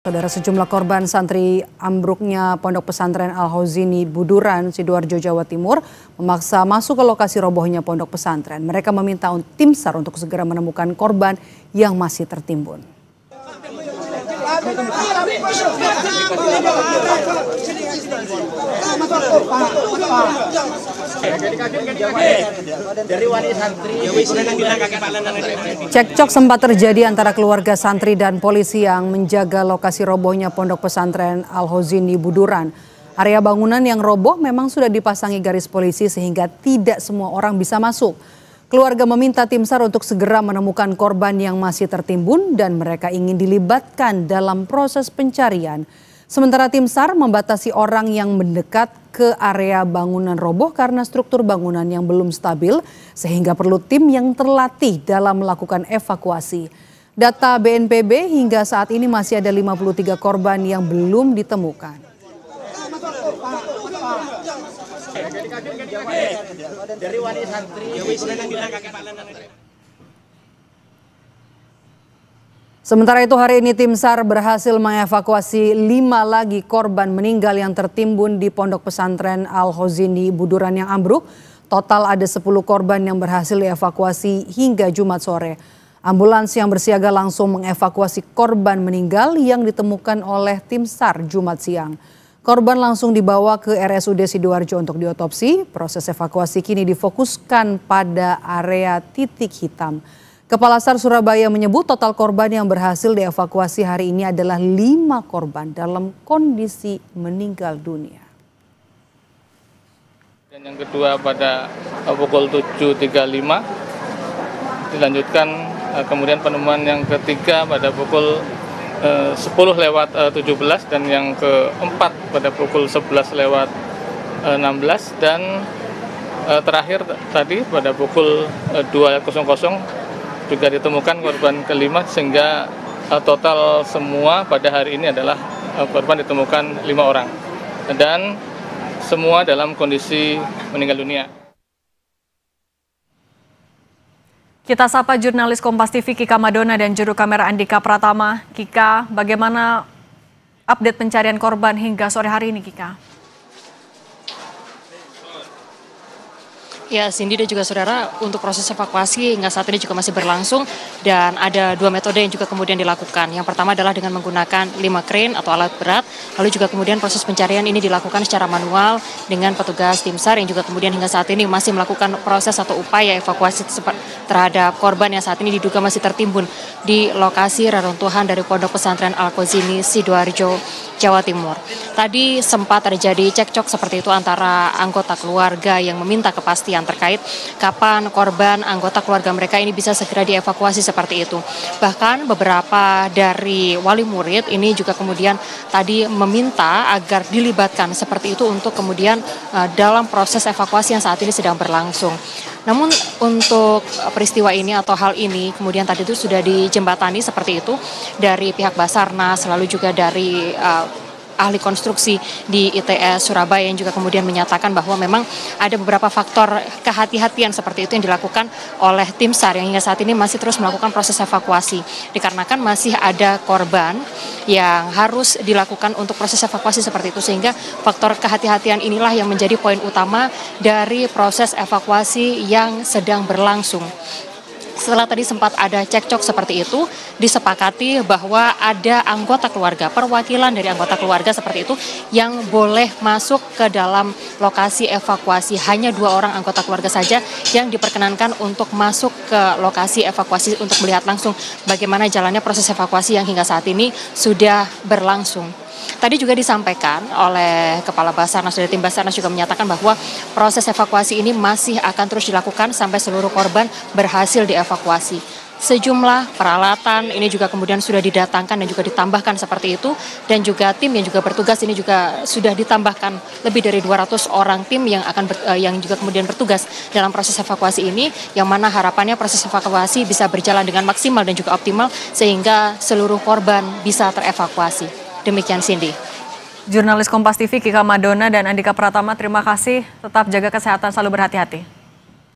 Saudara, sejumlah korban santri ambruknya Pondok Pesantren Al-Hozini Buduran, Sidoarjo, Jawa Timur memaksa masuk ke lokasi robohnya pondok pesantren. Mereka meminta tim SAR untuk segera menemukan korban yang masih tertimbun. Cekcok sempat terjadi antara keluarga santri dan polisi yang menjaga lokasi robohnya Pondok Pesantren Al-Hozini Buduran. Area bangunan yang roboh memang sudah dipasangi garis polisi sehingga tidak semua orang bisa masuk. Keluarga meminta tim SAR untuk segera menemukan korban yang masih tertimbun dan mereka ingin dilibatkan dalam proses pencarian. Sementara tim SAR membatasi orang yang mendekat ke area bangunan roboh karena struktur bangunan yang belum stabil sehingga perlu tim yang terlatih dalam melakukan evakuasi. Data BNPB hingga saat ini masih ada 53 korban yang belum ditemukan. Sementara itu hari ini tim SAR berhasil mengevakuasi 5 lagi korban meninggal yang tertimbun di Pondok Pesantren Al-Hozini Buduran yang ambruk. Total ada 10 korban yang berhasil dievakuasi hingga Jumat sore. Ambulans yang bersiaga langsung mengevakuasi korban meninggal yang ditemukan oleh tim SAR Jumat siang. Korban langsung dibawa ke RSUD Sidoarjo untuk diotopsi. Proses evakuasi kini difokuskan pada area titik hitam. Kepala SAR Surabaya menyebut total korban yang berhasil dievakuasi hari ini adalah 5 korban dalam kondisi meninggal dunia. Dan yang kedua pada pukul 7.35 dilanjutkan, kemudian penemuan yang ketiga pada pukul 10:17 dan yang keempat pada pukul 11:16 dan terakhir tadi pada pukul 2.00 juga ditemukan korban kelima sehingga total semua pada hari ini adalah korban ditemukan 5 orang dan semua dalam kondisi meninggal dunia. Kita sapa jurnalis Kompas TV Kika Madona dan juru kamera Andika Pratama. Kika, bagaimana update pencarian korban hingga sore hari ini, Kika? Ya, Cindy dan juga saudara, untuk proses evakuasi hingga saat ini juga masih berlangsung dan ada 2 metode yang juga kemudian dilakukan. Yang pertama adalah dengan menggunakan 5 krain atau alat berat, lalu juga kemudian proses pencarian ini dilakukan secara manual dengan petugas tim SAR yang juga kemudian hingga saat ini masih melakukan proses atau upaya evakuasi terhadap korban yang saat ini diduga masih tertimbun di lokasi reruntuhan dari Pondok Pesantren Al-Hozini Sidoarjo, Jawa Timur. Tadi sempat terjadi cekcok seperti itu antara anggota keluarga yang meminta kepastian terkait kapan korban anggota keluarga mereka ini bisa segera dievakuasi seperti itu. Bahkan beberapa dari wali murid ini juga kemudian tadi meminta agar dilibatkan seperti itu untuk kemudian dalam proses evakuasi yang saat ini sedang berlangsung. Namun untuk peristiwa ini atau hal ini kemudian tadi itu sudah dijembatani seperti itu dari pihak Basarnas, lalu juga dari ahli konstruksi di ITS Surabaya yang juga kemudian menyatakan bahwa memang ada beberapa faktor kehati-hatian seperti itu yang dilakukan oleh tim SAR yang hingga saat ini masih terus melakukan proses evakuasi. Dikarenakan masih ada korban yang harus dilakukan untuk proses evakuasi seperti itu sehingga faktor kehati-hatian inilah yang menjadi poin utama dari proses evakuasi yang sedang berlangsung. Setelah tadi sempat ada cekcok seperti itu, disepakati bahwa ada anggota keluarga, perwakilan dari anggota keluarga seperti itu yang boleh masuk ke dalam lokasi evakuasi. Hanya 2 orang anggota keluarga saja yang diperkenankan untuk masuk ke lokasi evakuasi untuk melihat langsung bagaimana jalannya proses evakuasi yang hingga saat ini sudah berlangsung. Tadi juga disampaikan oleh Kepala Basarnas dari tim Basarnas juga menyatakan bahwa proses evakuasi ini masih akan terus dilakukan sampai seluruh korban berhasil dievakuasi. Sejumlah peralatan ini juga kemudian sudah didatangkan dan juga ditambahkan seperti itu dan juga tim yang juga bertugas ini juga sudah ditambahkan lebih dari 200 orang tim yang yang juga kemudian bertugas dalam proses evakuasi ini yang mana harapannya proses evakuasi bisa berjalan dengan maksimal dan juga optimal sehingga seluruh korban bisa terevakuasi. Demikian Cindy. Jurnalis Kompas TV Kika Madona dan Andika Pratama, terima kasih. Tetap jaga kesehatan, selalu berhati-hati.